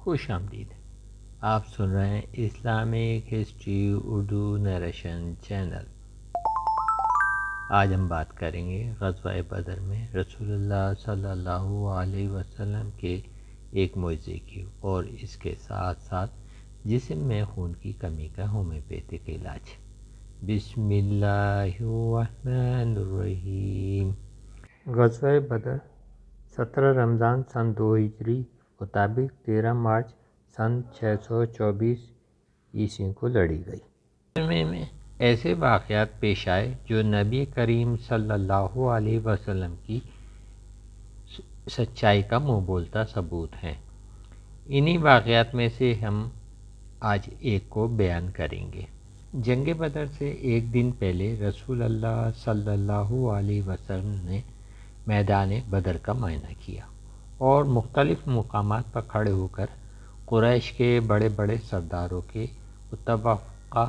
خوش آمدید۔ آپ سن رہے ہیں Islamic history Urdu narration channel. آج ہم بات کریں گے غزوہ بدر میں رسول اللہ صلی اللہ علیہ وسلم کے ایک معجزے کی اور اس کے ساتھ ساتھ جسم میں خون کی کمی کا ہومیوپیتھک علاج۔ بسم اللہ الرحمن الرحیم۔ غزوہ بدر 17 رمضان سن 2 ہجری مطابق 13 مارچ سن 624 عیسوی کو لڑی گئی۔ میں ایسے واقعات پیش آئے جو نبی کریم صلی اللہ علیہ وسلم کی سچائی کا منہ بولتا ثبوت ہیں۔ انہی واقعات میں سے ہم آج ایک کو بیان کریں گے۔ جنگ بدر سے ایک دن پہلے رسول اللہ صلی اللہ علیہ وسلم نے میدان بدر کا معائنہ کیا اور مختلف مقامات پر کھڑے ہو کر قریش کے بڑے بڑے سرداروں کے متوقع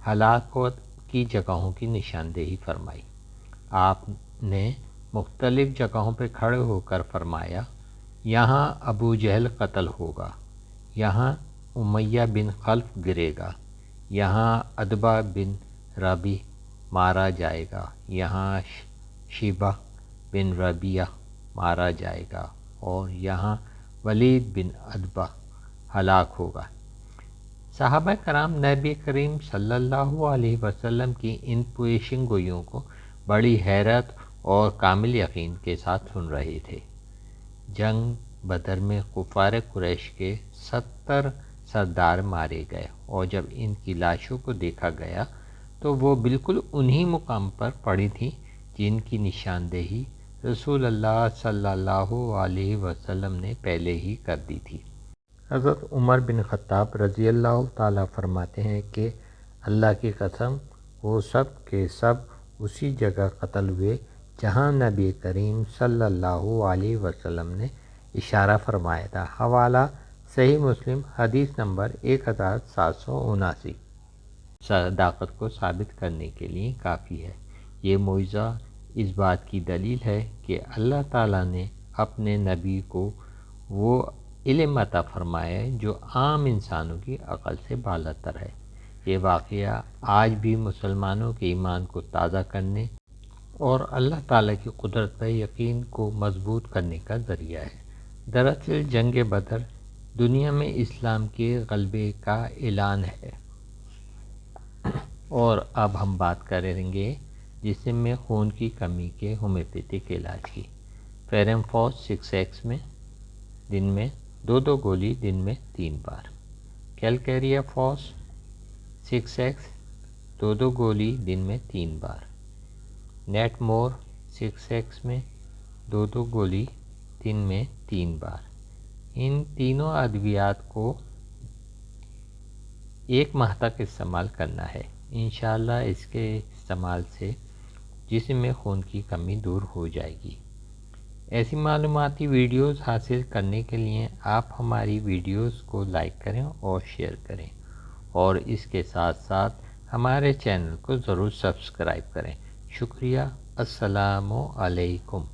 ہلاکت کی جگہوں کی نشاندہی فرمائی۔ آپ نے مختلف جگہوں پہ کھڑے ہو کر فرمایا، یہاں ابو جہل قتل ہوگا، یہاں امیہ بن خلف گرے گا، یہاں عتبہ بن ربیع مارا جائے گا، یہاں شیبہ بن ربیعہ مارا جائے گا اور یہاں ولید بن عتبہ ہلاک ہوگا۔ صحابہ کرام نبی کریم صلی اللہ علیہ وسلم کی ان پیشن گوئیوں کو بڑی حیرت اور کامل یقین کے ساتھ سن رہے تھے۔ جنگ بدر میں کفار قریش کے 70 سردار مارے گئے اور جب ان کی لاشوں کو دیکھا گیا تو وہ بالکل انہی مقام پر پڑی تھیں جن کی نشاندہی رسول اللہ صلی اللہ علیہ وسلم نے پہلے ہی کر دی تھی۔ حضرت عمر بن خطاب رضی اللہ تعالیٰ فرماتے ہیں کہ اللہ کی قسم وہ سب کے سب اسی جگہ قتل ہوئے جہاں نبی کریم صلی اللہ علیہ وسلم نے اشارہ فرمایا تھا۔ حوالہ صحیح مسلم حدیث نمبر 1779۔ صداقت کو ثابت کرنے کے لیے کافی ہے۔ یہ معجزہ اس بات کی دلیل ہے کہ اللہ تعالیٰ نے اپنے نبی کو وہ علم عطا فرمایا ہے جو عام انسانوں کی عقل سے بالاتر ہے۔ یہ واقعہ آج بھی مسلمانوں کے ایمان کو تازہ کرنے اور اللہ تعالیٰ کی قدرت پر یقین کو مضبوط کرنے کا ذریعہ ہے۔ دراصل جنگ بدر دنیا میں اسلام کے غلبے کا اعلان ہے۔ اور اب ہم بات کریں گے جسم میں خون کی کمی کے ہومیوپیتھک علاج کی۔ فیرمفوس 6X میں دن میں 2 گولی دن میں 3 بار۔ کیلکیریا فوس 6X 2 گولی دن میں 3 بار۔ نیٹ مور 6X میں 2 گولی دن میں 3 بار۔ ان تینوں ادویات کو 1 ماہ تک استعمال کرنا ہے۔ انشاءاللہ اس کے استعمال سے جسم میں خون کی کمی دور ہو جائے گی۔ ایسی معلوماتی ویڈیوز حاصل کرنے کے لیے آپ ہماری ویڈیوز کو لائک کریں اور شیئر کریں اور اس کے ساتھ ساتھ ہمارے چینل کو ضرور سبسکرائب کریں۔ شکریہ۔ السلام علیکم۔